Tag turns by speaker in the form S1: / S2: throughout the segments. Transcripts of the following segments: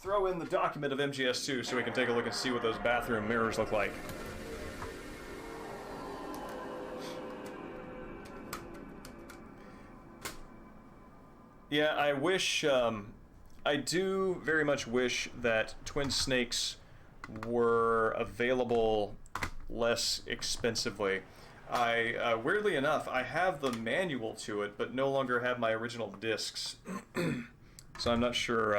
S1: throw in the document of MGS2 so we can take a look and see what those bathroom mirrors look like. Yeah, I wish, I do very much wish that Twin Snakes were available less expensively. Weirdly enough, I have the manual to it, but no longer have my original discs. So I'm not sure,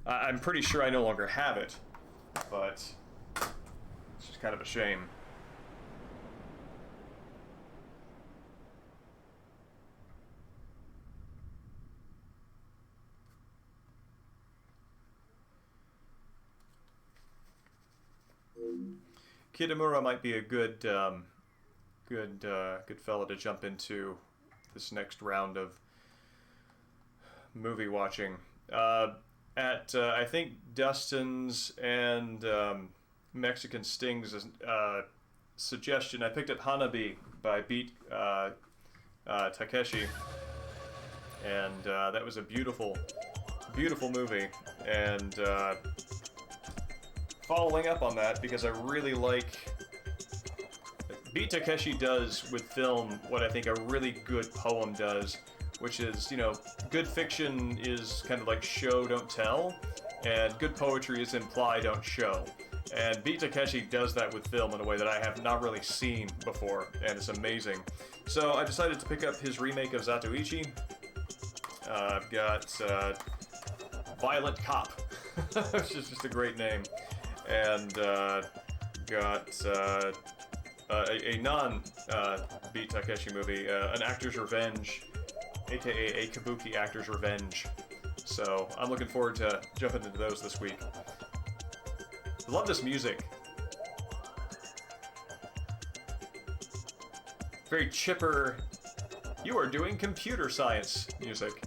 S1: I'm pretty sure I no longer have it, but it's just kind of a shame. Kitamura might be a good fella to jump into this next round of movie watching. I think Dustin's and Mexican Sting's suggestion, I picked up Hanabi by Beat Takeshi, and that was a beautiful movie. And following up on that, because I really like... Beat Takeshi does with film what I think a really good poem does, which is, you know, good fiction is kind of like show, don't tell, and good poetry is imply, don't show. And Beat Takeshi does that with film in a way that I have not really seen before, and it's amazing. So I decided to pick up his remake of Zatoichi. I've got Violent Cop, which is just a great name. And got a non-Beat Takeshi movie, An Actor's Revenge, aka A Kabuki Actor's Revenge. So I'm looking forward to jumping into those this week. I love this music. Very chipper, you are doing computer science music.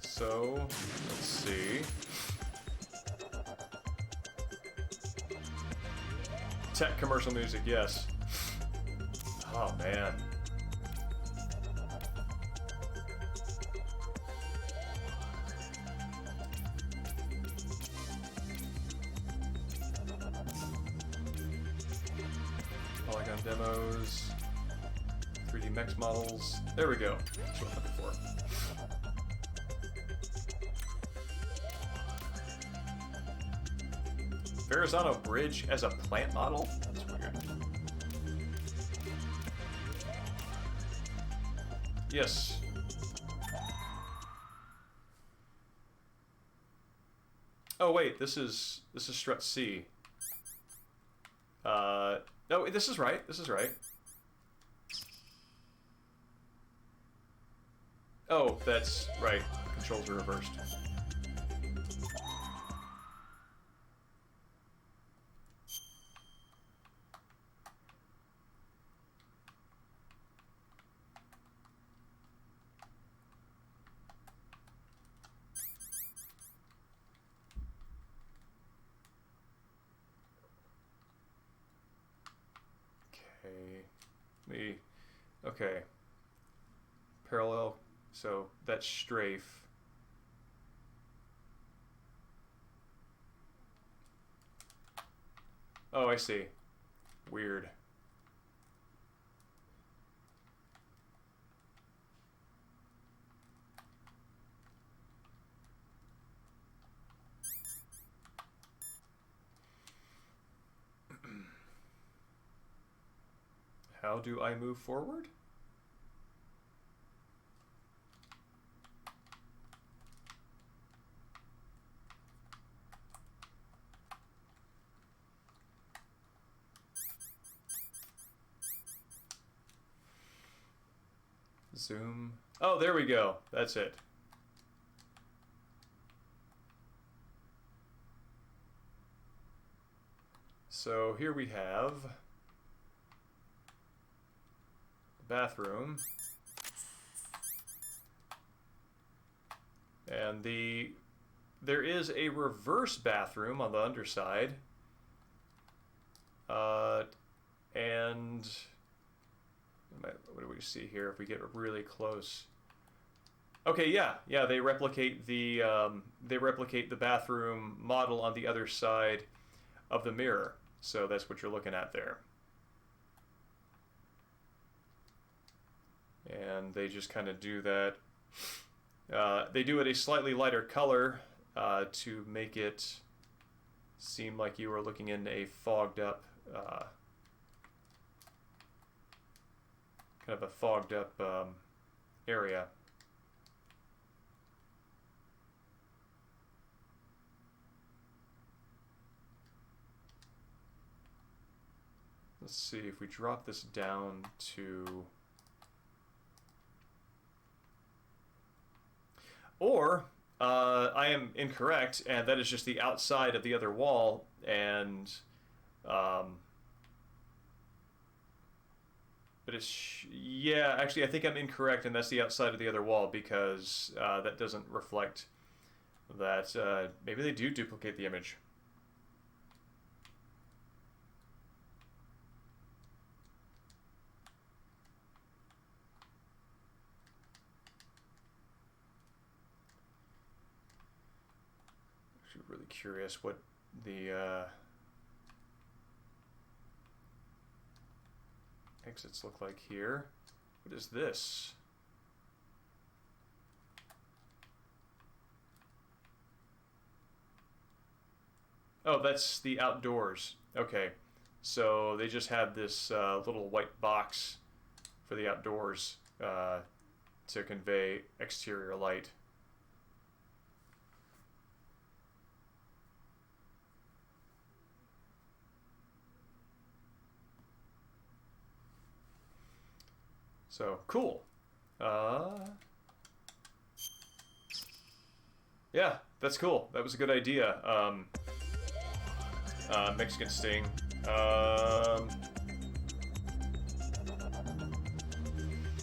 S1: So, let's see. Tech commercial music, yes. Oh, man. Polygon demos. 3D Mex models. There we go. That's what I'm looking for. Verrazano Bridge as a plant model? That's weird. Yes. Oh wait, this is strut C. No, this is right. This is right. Oh, that's right. Controls are reversed. Okay. Parallel, so that's strafe. Oh, I see. Weird. How do I move forward? Zoom. Oh, there we go. That's it. So here we have the bathroom. And there is a reverse bathroom on the underside. And what do we see here if we get really close? Okay, yeah, they replicate the bathroom model on the other side of the mirror. So that's what you're looking at there. And they just kind of do that. They do it a slightly lighter color to make it seem like you are looking in a fogged up, kind of a fogged up area. Let's see if we drop this down to... Or I am incorrect, and that is just the outside of the other wall, and but it's yeah. Actually, I think I'm incorrect, and that's the outside of the other wall because that doesn't reflect that. Maybe they do duplicate the image. Really curious what the exits look like here. What is this? Oh, that's the outdoors. Okay, so they just have this little white box for the outdoors to convey exterior light. So, cool. Yeah, that's cool. That was a good idea. Mexican Sting.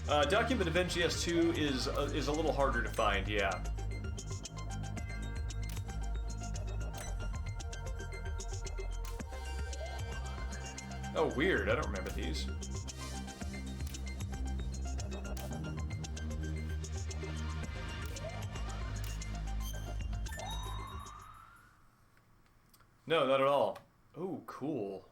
S1: Document of MGS2 is a little harder to find, yeah. Oh, weird. I don't remember these. No, not at all. Oh, cool.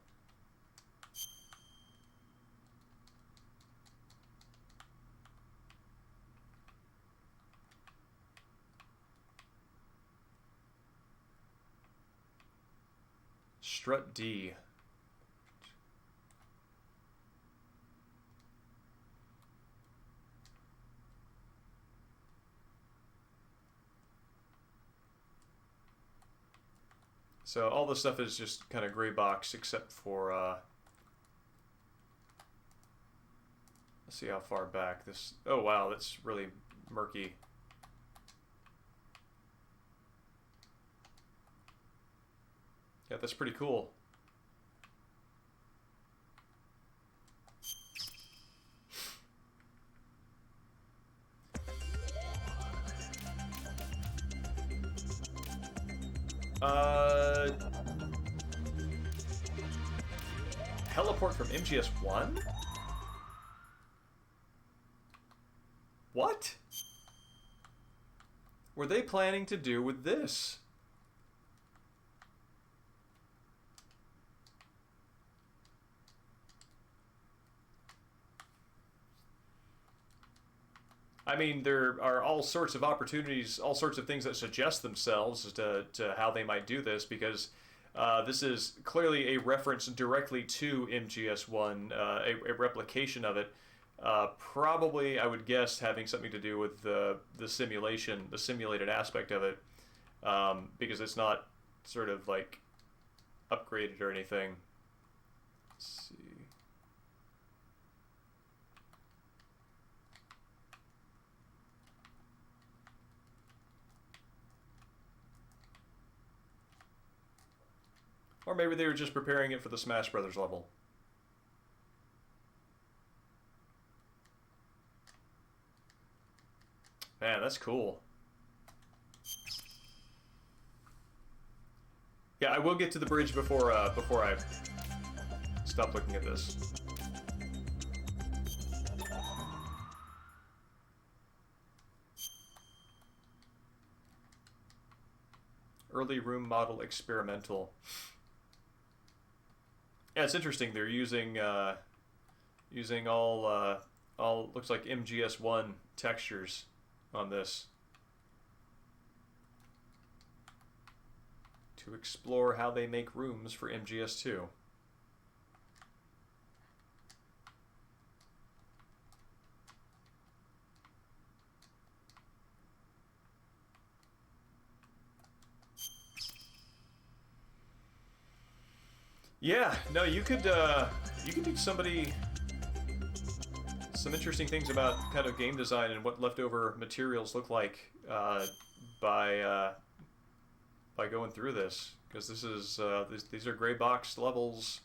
S1: Strut D. So all this stuff is just kind of gray box except for, let's see how far back this, oh wow, that's really murky. Yeah, that's pretty cool. Teleport from MGS1? What were they planning to do with this? I mean, there are all sorts of opportunities, all sorts of things that suggest themselves as to how they might do this, because this is clearly a reference directly to MGS1, a replication of it. Probably, I would guess, having something to do with the simulation, the simulated aspect of it, because it's not sort of like upgraded or anything. Let's see. Or maybe they were just preparing it for the Smash Brothers level. Man, that's cool. Yeah, I will get to the bridge before I stop looking at this. Early room model experimental. Yeah, it's interesting. They're using using all looks like MGS1 textures on this to explore how they make rooms for MGS2. Yeah, no, you could do some interesting things about kind of game design and what leftover materials look like by going through this, because this is these are gray box levels,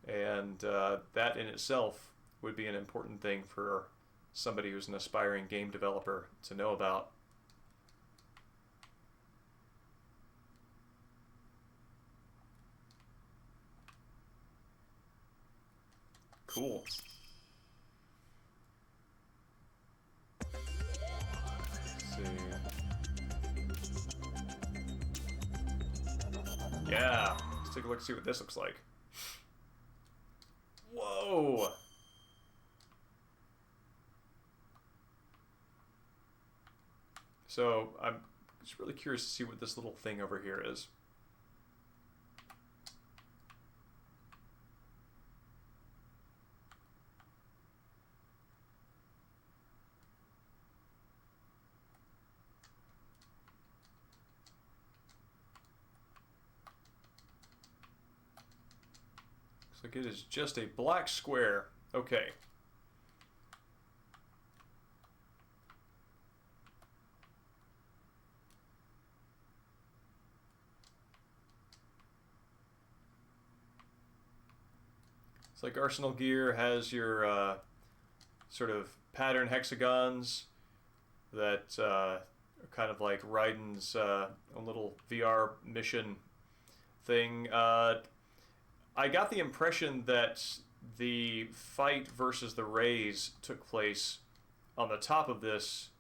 S1: and that in itself would be an important thing for somebody who's an aspiring game developer to know about. Cool. Let's see. Yeah, let's take a look and see what this looks like. Whoa! So I'm just really curious to see what this little thing over here is. Looks like it is just a black square. Okay. It's like Arsenal Gear has your sort of pattern hexagons that are kind of like Raiden's own little VR mission thing. I got the impression that the fight versus the Rays took place on the top of this,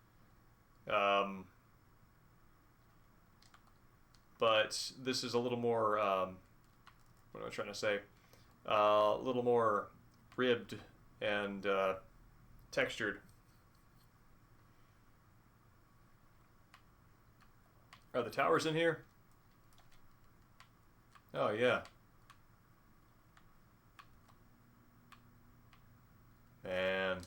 S1: but this is a little more, what am I trying to say? A little more ribbed and textured. Are the towers in here? Oh, yeah. Man.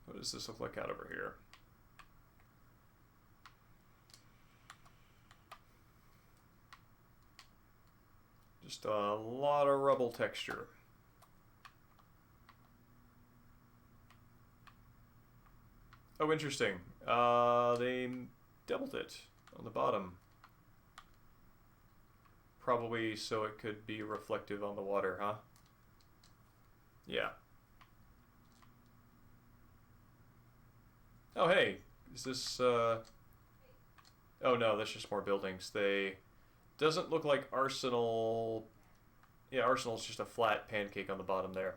S1: What does this look like out over here? Just a lot of rubble texture. Oh, interesting. They doubled it on the bottom. Probably so it could be reflective on the water, huh? Yeah. Oh, hey. Is this, Oh, no, that's just more buildings. They... Doesn't look like Arsenal... Yeah, Arsenal's just a flat pancake on the bottom there.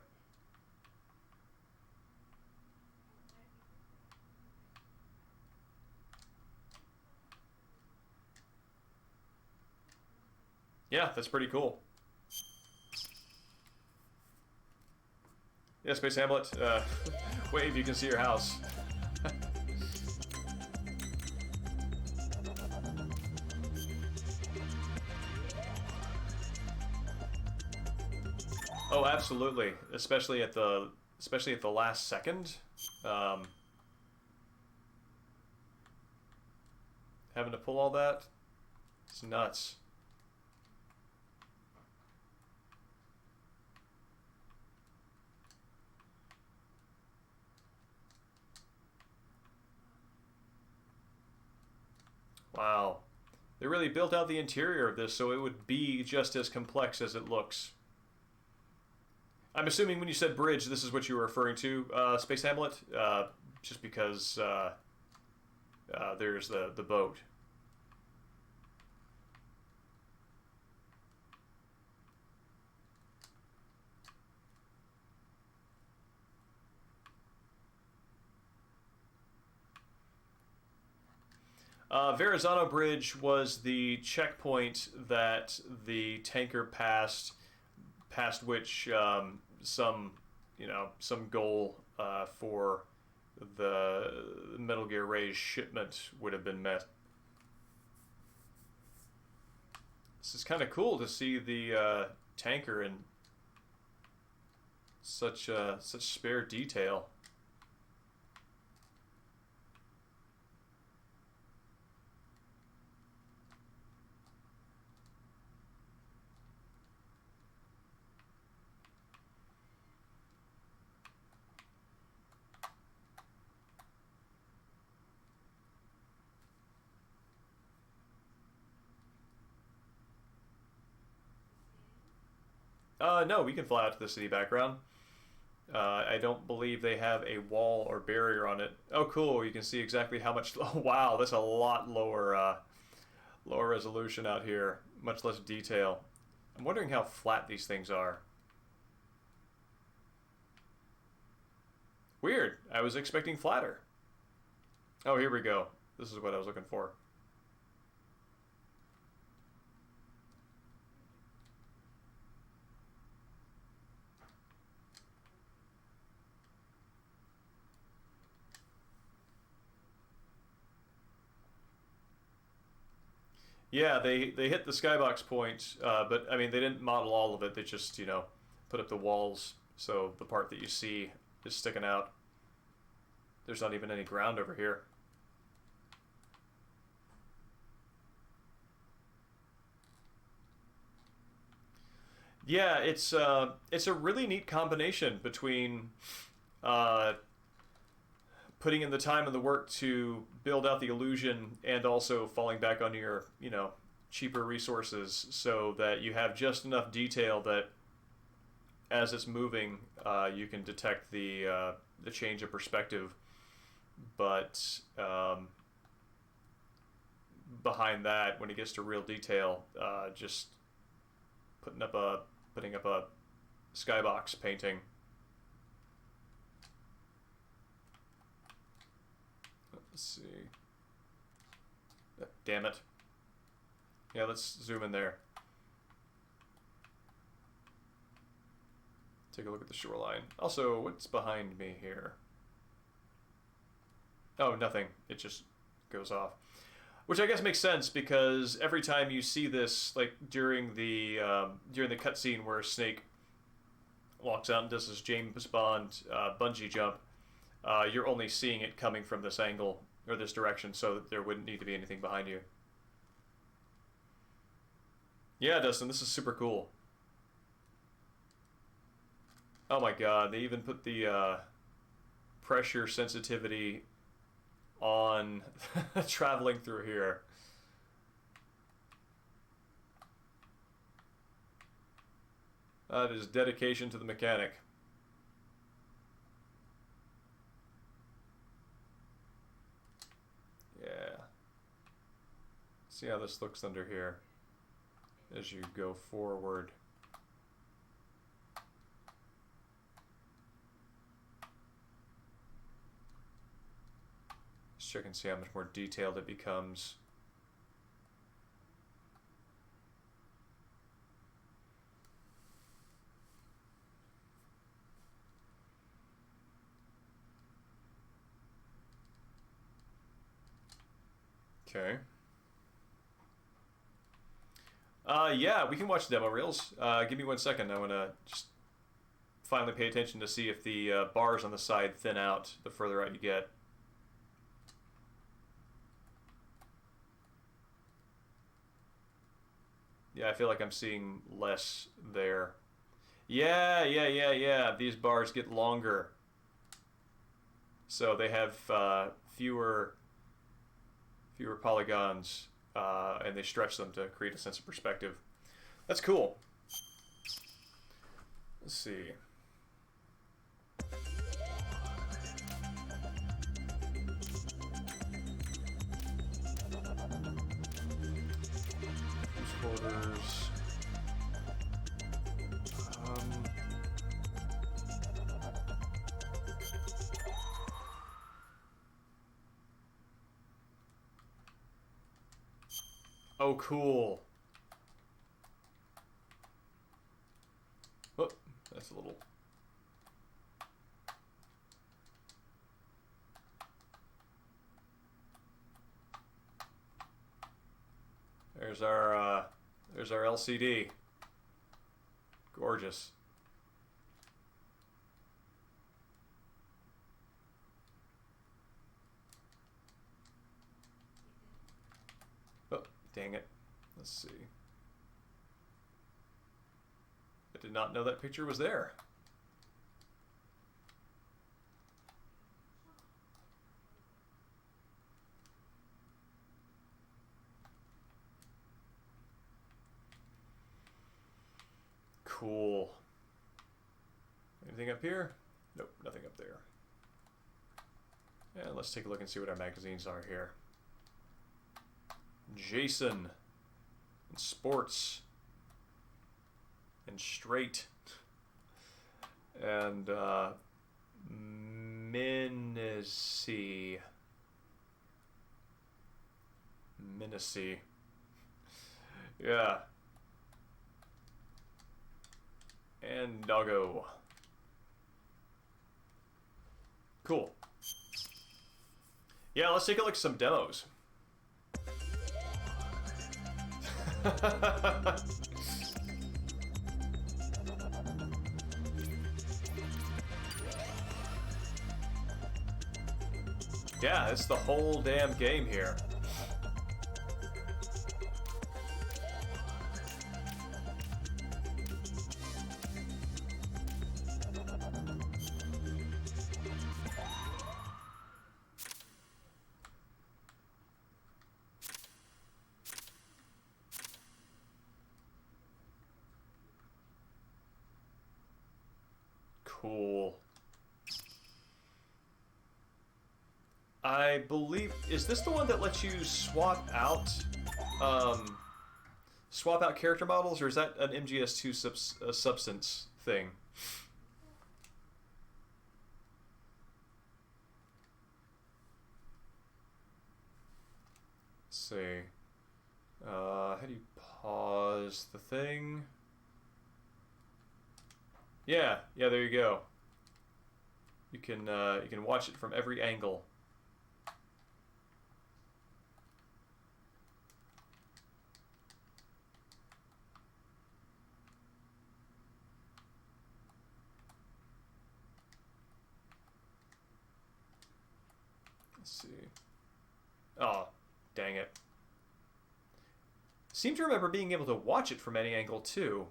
S1: Yeah, that's pretty cool. Yeah, Space Hamlet. Wave, you can see your house. Oh, absolutely. Especially at the last second. Having to pull all that, it's nuts. Wow. They really built out the interior of this so it would be just as complex as it looks. I'm assuming when you said bridge, this is what you were referring to, Space Hamlet, just because there's the boat. Verrazano Bridge was the checkpoint that the tanker passed, past which some goal for the Metal Gear Ray's shipment would have been met. This is kind of cool to see the tanker in such spare detail. No, we can fly out to the city background. I don't believe they have a wall or barrier on it. Oh, cool! You can see exactly how much. Oh, wow, that's a lot lower resolution out here. Much less detail. I'm wondering how flat these things are. Weird. I was expecting flatter. Oh, here we go. This is what I was looking for. Yeah, they hit the skybox point, but I mean they didn't model all of it. They just put up the walls, so the part that you see is sticking out. There's not even any ground over here. Yeah, it's a really neat combination between uh, putting in the time and the work to build out the illusion and also falling back on your cheaper resources so that you have just enough detail that as it's moving, you can detect the change of perspective, but behind that, when it gets to real detail, just putting up a skybox painting. Let's see. Damn it. Yeah, let's zoom in there. Take a look at the shoreline. Also, what's behind me here? Oh, nothing. It just goes off. Which I guess makes sense because every time you see this, like during the cutscene where Snake walks out and does his James Bond bungee jump, you're only seeing it coming from this angle or this direction, so that there wouldn't need to be anything behind you. Yeah, Dustin, this is super cool. Oh my god, they even put the pressure sensitivity on traveling through here. That is dedication to the mechanic. Yeah. See how this looks under here as you go forward. Let's check and see how much more detailed it becomes. Okay. Yeah, we can watch demo reels. Give me 1 second. I want to just finally pay attention to see if the bars on the side thin out the further out you get. Yeah, I feel like I'm seeing less there. Yeah. These bars get longer. So they have fewer polygons, and they stretch them to create a sense of perspective. That's cool. Let's see. Oh, cool. Oh, that's a little... There's our LCD. Gorgeous. Oh, dang it. Let's see. I did not know that picture was there. Cool. Anything up here? Nope, nothing up there. And let's take a look and see what our magazines are here. Jason. And Sports. And Straight. And Minnesy. Yeah. And Doggo. Cool. Yeah, let's take a look at some demos. Yeah, it's the whole damn game here. Cool. I believe, is this the one that lets you swap out character models, or is that an MGS2 substance thing? Let's see. How do you pause the thing? Yeah, there you go. You can watch it from every angle. Let's see. Oh, dang it. Seem to remember being able to watch it from any angle too.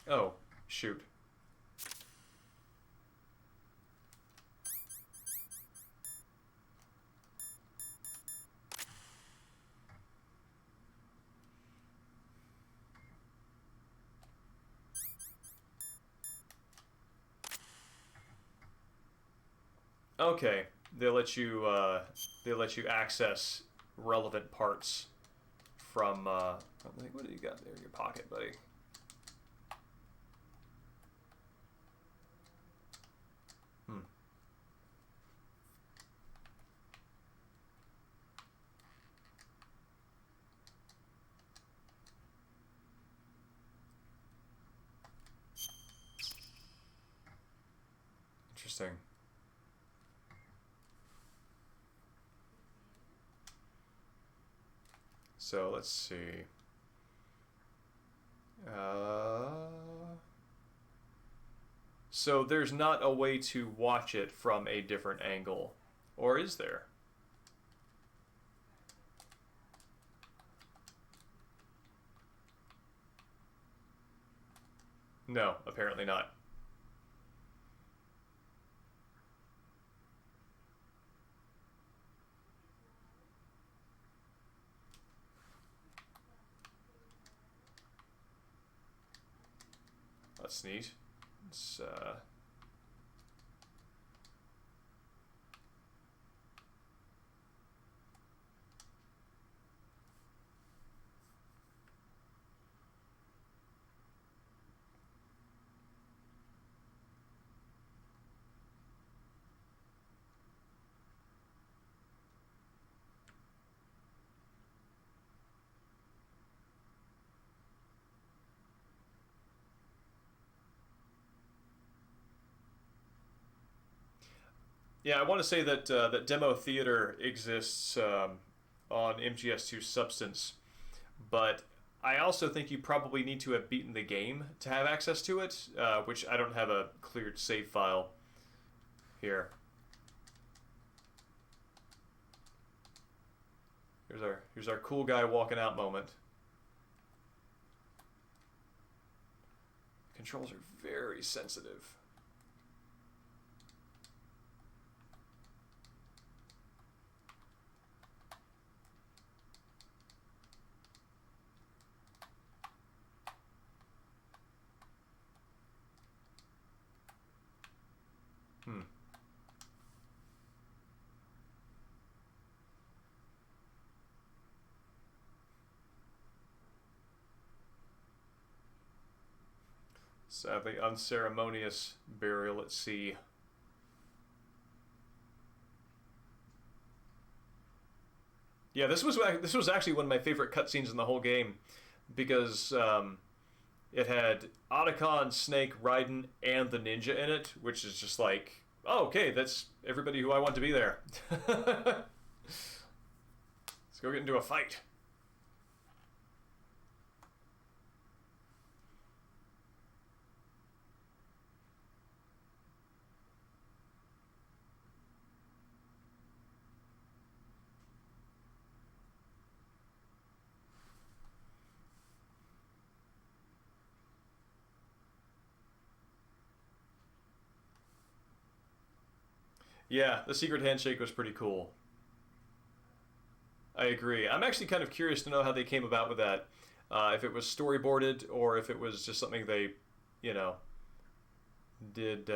S1: Oh, shoot. Okay, they'll let you access relevant parts from what do you got there in your pocket, buddy? Interesting. So let's see. So there's not a way to watch it from a different angle, or is there? No, apparently not. That's neat. It's, Yeah, I want to say that that demo theater exists on MGS2 Substance, but I also think you probably need to have beaten the game to have access to it, which I don't have a cleared save file here. Here's our cool guy walking out moment. Controls are very sensitive. Hmm. Sadly unceremonious burial at sea. Yeah, this was actually one of my favorite cutscenes in the whole game because it had Otacon, Snake, Raiden, and the ninja in it, which is just like, oh, okay, that's everybody who I want to be there. Let's go get into a fight. Yeah, the secret handshake was pretty cool. I agree. I'm actually kind of curious to know how they came about with that. If it was storyboarded or if it was just something they, you know, did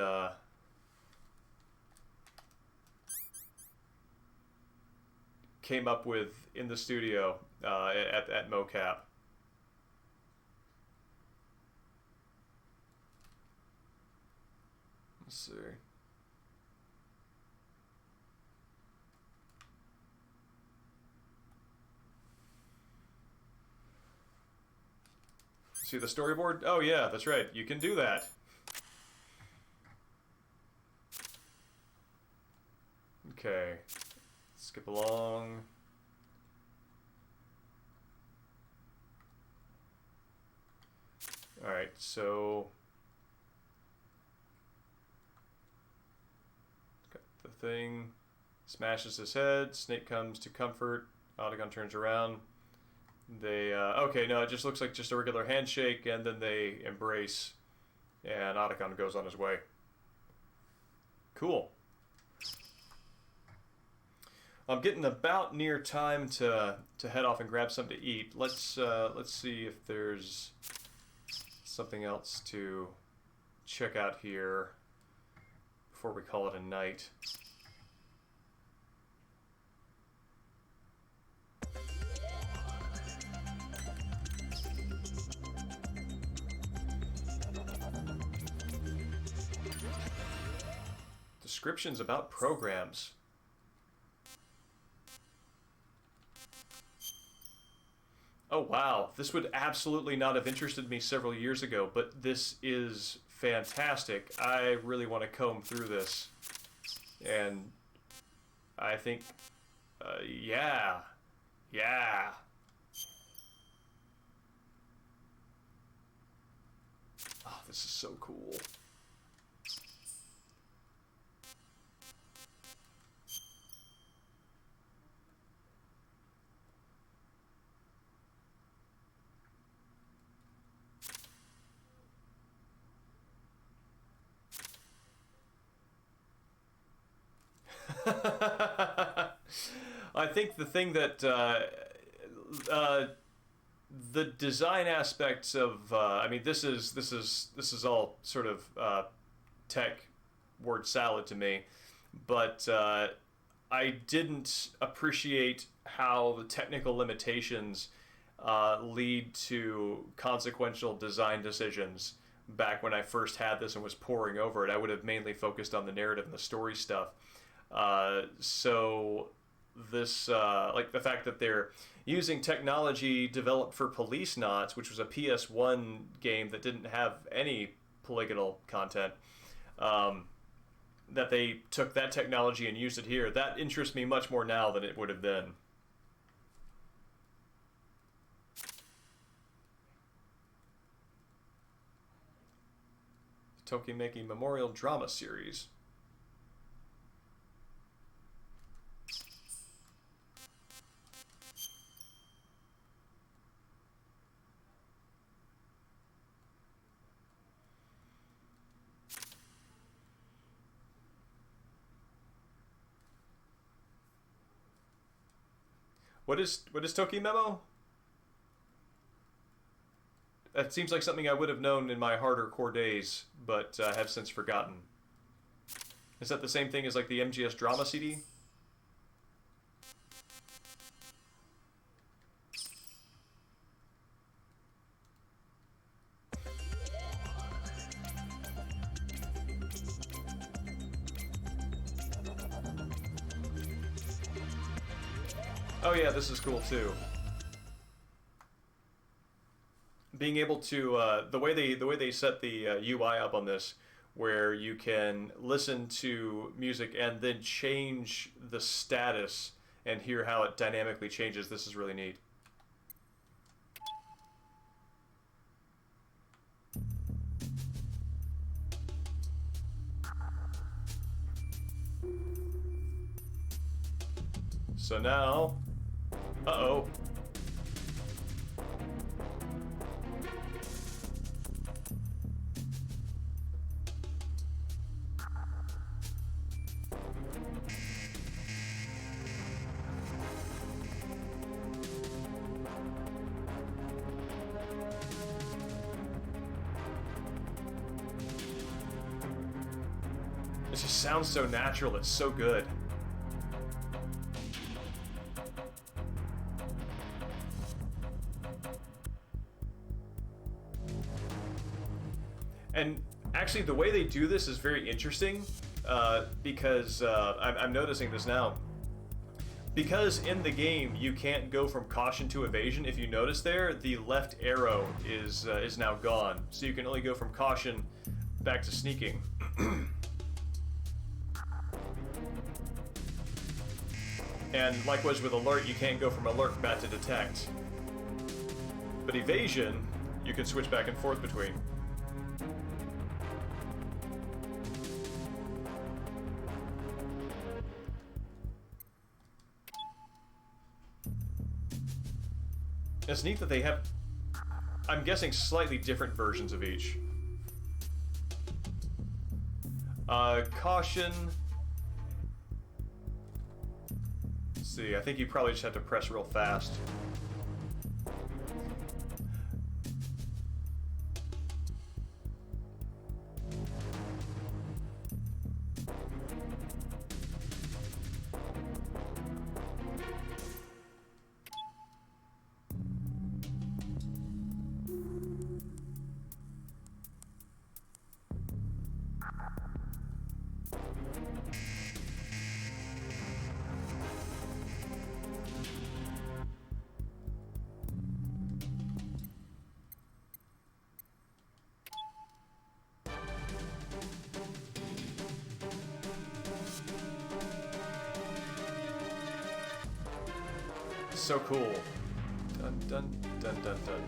S1: came up with in the studio at mocap. Let's see. See the storyboard? Oh yeah, that's right. You can do that. Okay. Skip along. Alright, so got the thing. Smashes his head. Snake comes to comfort. Otacon turns around. They okay, no, it just looks like just a regular handshake, and then they embrace, and Otacon goes on his way. Cool. I'm getting about near time to head off and grab something to eat. Let's see if there's something else to check out here before we call it a night. Descriptions about programs. Oh wow, this would absolutely not have interested me several years ago, but this is fantastic. I really want to comb through this. And I think, yeah, yeah. Oh, this is so cool. I think the thing that uh, the design aspects of I mean this is all sort of tech word salad to me, but I didn't appreciate how the technical limitations lead to consequential design decisions. Back when I first had this and was poring over it, I would have mainly focused on the narrative and the story stuff. So this, like the fact that they're using technology developed for Police Knots, which was a PS1 game that didn't have any polygonal content, um, that they took that technology and used it here. That interests me much more now than it would have then. Tokimeki Memorial Drama Series. What is Tokimemo? That seems like something I would have known in my harder core days, but have since forgotten. Is that the same thing as like the MGS drama CD? Oh yeah, this is cool too. Being able to the way they set the UI up on this, where you can listen to music and then change the status and hear how it dynamically changes. This is really neat. So now, uh-oh. It just sounds so natural, it's so good. And actually, the way they do this is very interesting, because I'm noticing this now. Because in the game you can't go from caution to evasion. If you notice there, the left arrow is now gone, so you can only go from caution back to sneaking. And likewise with alert, you can't go from alert back to detect. But evasion, you can switch back and forth between. It's neat that they have, I'm guessing, slightly different versions of each. Caution. Let's see, I think you probably just have to press real fast. So cool. Dun dun dun dun dun.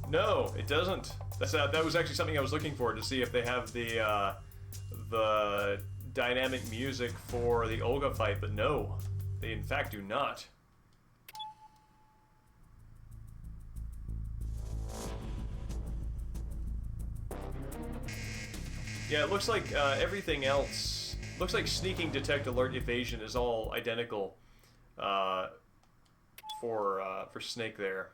S1: No, it doesn't. That was actually something I was looking for, to see if they have the dynamic music for the Olga fight, but no, they in fact do not. Yeah, it looks like everything else. Looks like sneaking, detect, alert, evasion is all identical for Snake there.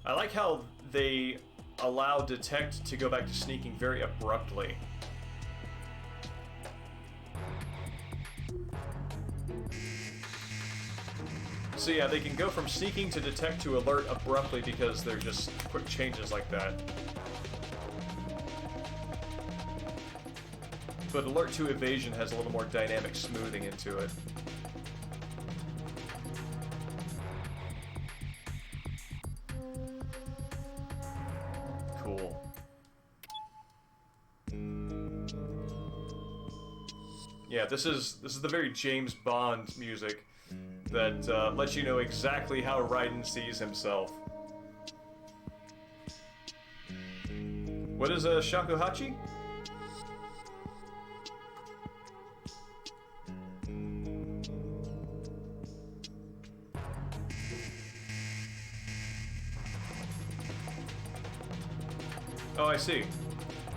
S1: I like how they allow Detect to go back to sneaking very abruptly. So yeah, they can go from sneaking to Detect to Alert abruptly because they're just quick changes like that. But Alert to Evasion has a little more dynamic smoothing into it. Cool. Yeah, this is the very James Bond music that lets you know exactly how Raiden sees himself. What is a shakuhachi? Oh, I see.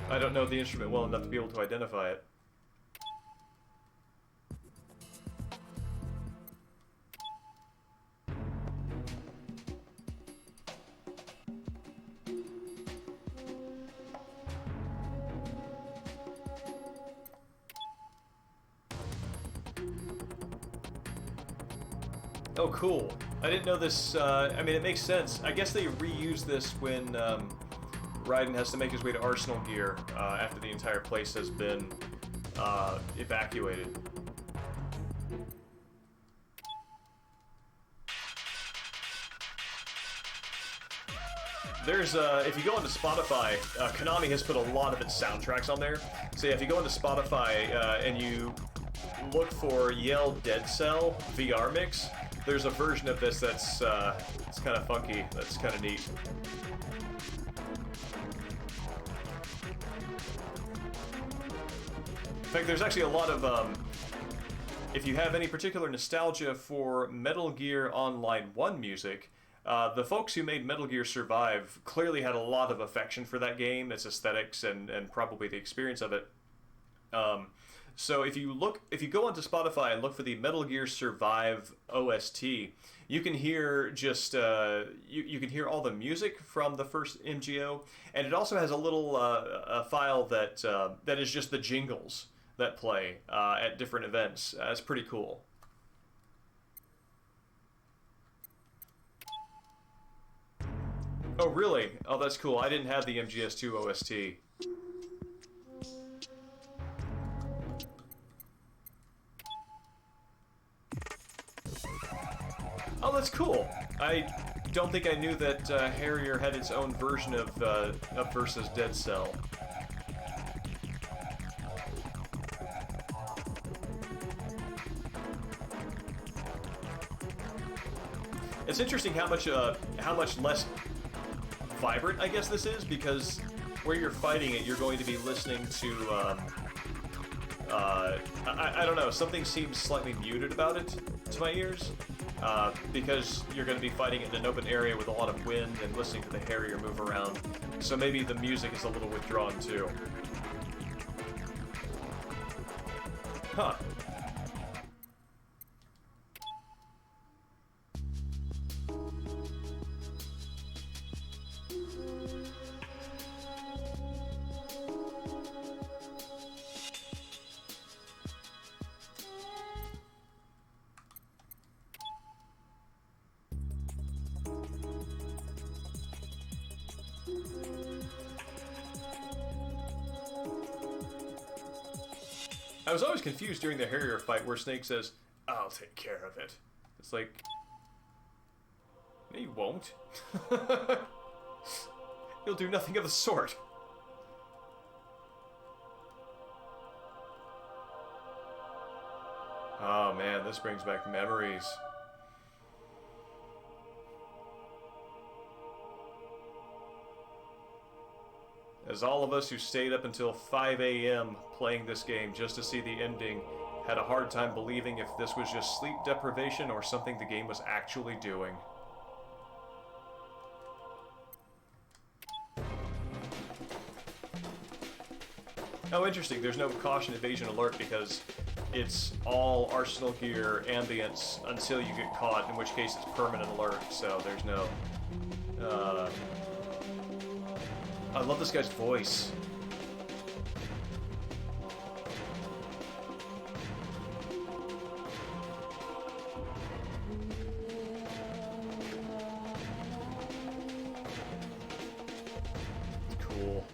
S1: I don't know the instrument well enough to be able to identify it. Oh, cool. I didn't know this, I mean, it makes sense. I guess they reuse this when Raiden has to make his way to Arsenal Gear after the entire place has been evacuated. There's, if you go onto Spotify, Konami has put a lot of its soundtracks on there. So yeah, if you go into Spotify and you look for Yell Dead Cell VR mix, there's a version of this that's it's kind of funky. That's kind of neat. In fact, there's actually a lot of, if you have any particular nostalgia for Metal Gear Online 1 music, the folks who made Metal Gear Survive clearly had a lot of affection for that game, its aesthetics, and probably the experience of it. So if you go onto Spotify and look for the Metal Gear Survive OST, you can hear just you can hear all the music from the first MGO, and it also has a little a file that that is just the jingles that play at different events. It's pretty cool. Oh really? Oh, that's cool. I didn't have the MGS2 OST. Oh, that's cool. I don't think I knew that Harrier had its own version of Versus Dead Cell. It's interesting how much less vibrant, I guess, this is, because where you're fighting it, you're going to be listening to, I don't know, something seems slightly muted about it to my ears. Because you're going to be fighting in an open area with a lot of wind and listening to the Harrier move around. So maybe the music is a little withdrawn too. Huh. I was always confused during the Harrier fight where Snake says, "I'll take care of it." It's like, no, you won't. You'll do nothing of the sort. Oh man, this brings back memories. As all of us who stayed up until 5 a.m. playing this game just to see the ending had a hard time believing if this was just sleep deprivation or something the game was actually doing. Oh, interesting. There's no caution evasion alert because it's all Arsenal Gear ambience until you get caught, in which case it's permanent alert, so there's no Uh, I love this guy's voice. Cool.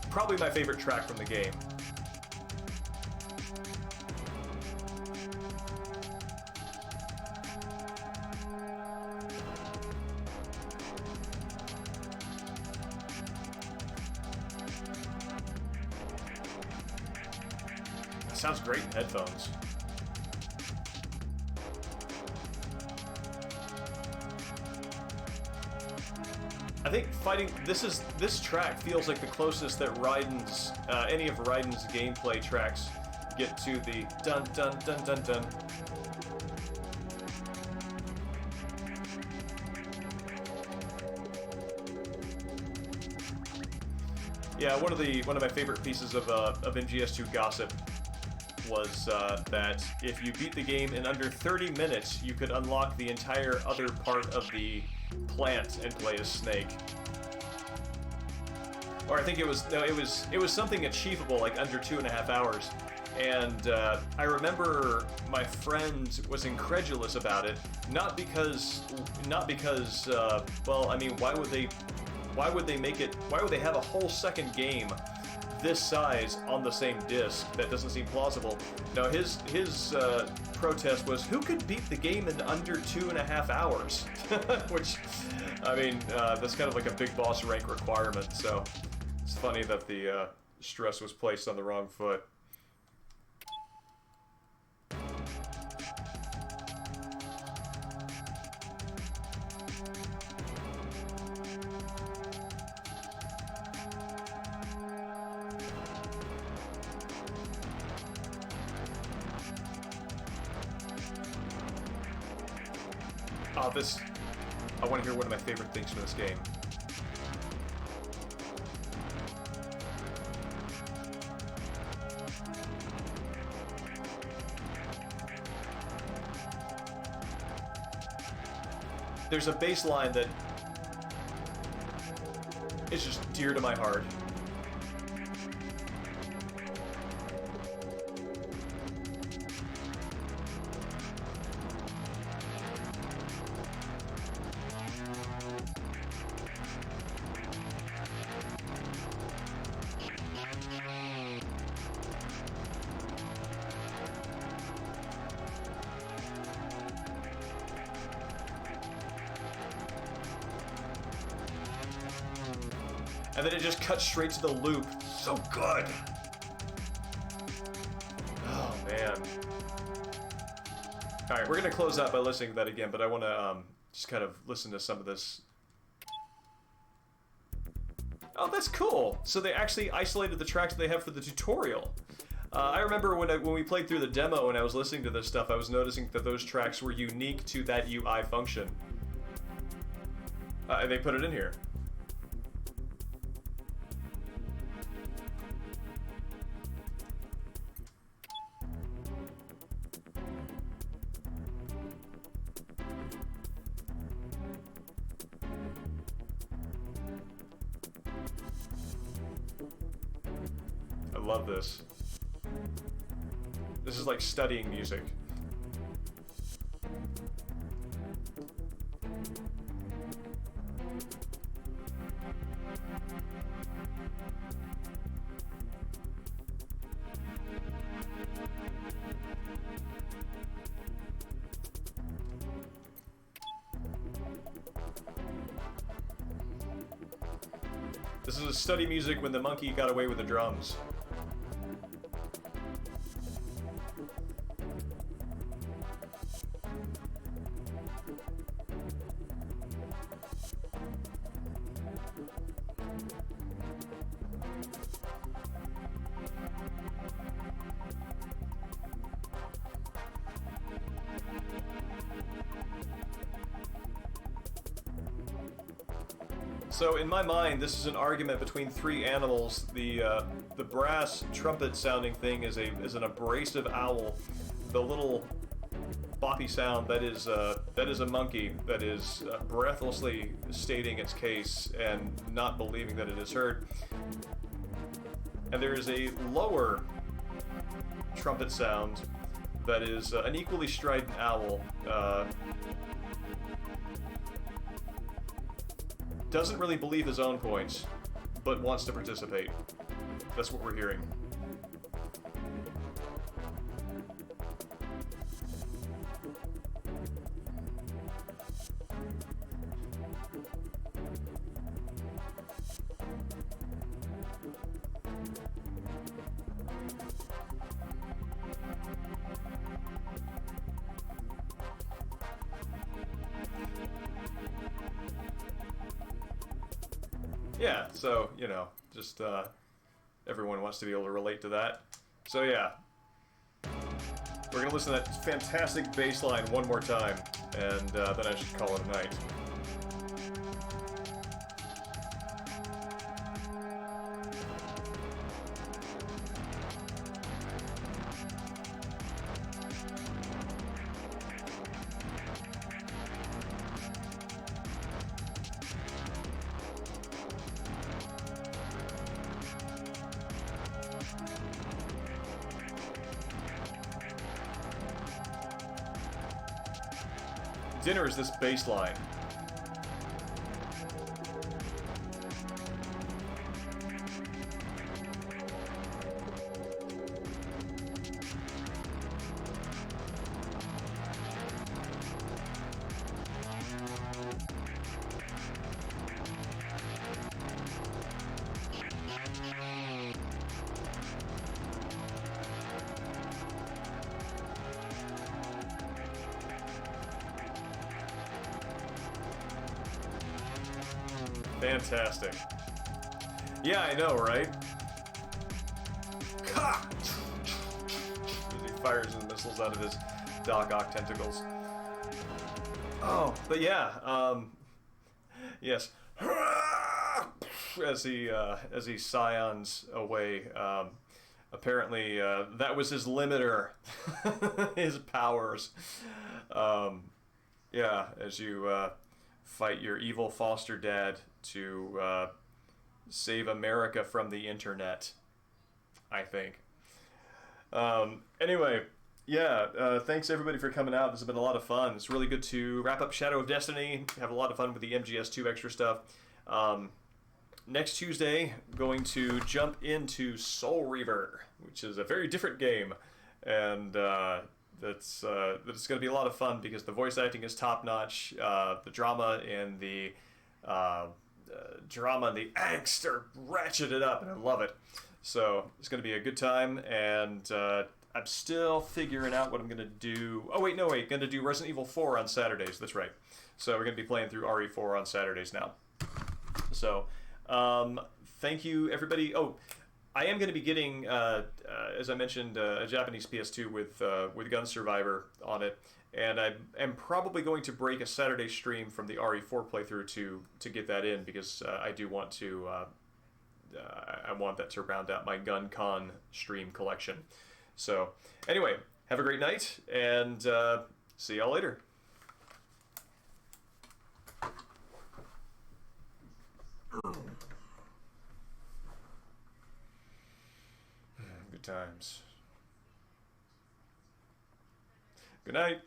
S1: Probably my favorite track from the game. Sounds great in headphones. I think fighting this track feels like the closest that Raiden's any of Raiden's gameplay tracks get to the dun dun dun dun dun. Yeah, one of my favorite pieces of MGS2 gossip was that if you beat the game in under 30 minutes, you could unlock the entire other part of the plant and play as Snake. Or I think it was something achievable, like under 2.5 hours. And I remember my friend was incredulous about it, not because well, I mean, why would they have a whole second game this size on the same disc? That doesn't seem plausible. No, his protest was, who could beat the game in under 2.5 hours? Which, I mean, that's kind of like a big boss rank requirement, so it's funny that the stress was placed on the wrong foot. Oh, I want to hear one of my favorite things from this game. There's a bass line that is just dear to my heart. And then it just cuts straight to the loop. So good! Oh, man. Alright, we're gonna close out by listening to that again, but I want to just kind of listen to some of this. Oh, that's cool! So they actually isolated the tracks they have for the tutorial. I remember when we played through the demo and I was listening to this stuff, I was noticing that those tracks were unique to that UI function. And they put it in here. I love this. This is like studying music. This is study music when the monkey got away with the drums. So in my mind, this is an argument between three animals. The brass trumpet sounding thing is an abrasive owl. The little boppy sound, that is a monkey that is breathlessly stating its case and not believing that it is heard. And there is a lower trumpet sound that is an equally strident owl. Doesn't really believe his own points, but wants to participate. That's what we're hearing. Yeah, so, you know, just everyone wants to be able to relate to that. So yeah, we're going to listen to that fantastic bass line one more time, and then I should call it a night. Dinner is this bass line. Fantastic. Yeah, I know, right? As he fires his missiles out of his Doc Ock tentacles. Oh, but yeah, yes. As he scions away, apparently that was his limiter, his powers. Yeah, as you fight your evil foster dad to save America from the internet, I think. Anyway, yeah, thanks everybody for coming out. This has been a lot of fun. It's really good to wrap up Shadow of Destiny, have a lot of fun with the MGS2 extra stuff. Next Tuesday, going to jump into Soul Reaver, which is a very different game, and that's going to be a lot of fun because the voice acting is top notch. The drama and the angst are ratcheted up, and I love it. So it's going to be a good time, and I'm still figuring out what I'm going to do. Oh wait, no wait, going to do Resident Evil 4 on Saturdays. That's right. So we're going to be playing through RE4 on Saturdays now. So thank you everybody. Oh, I am going to be getting, as I mentioned, a Japanese PS2 with Gun Survivor on it, and I am probably going to break a Saturday stream from the RE4 playthrough to get that in, because I do want to. I want that to round out my GunCon stream collection. So anyway, have a great night, and see y'all later. Good times. Good night.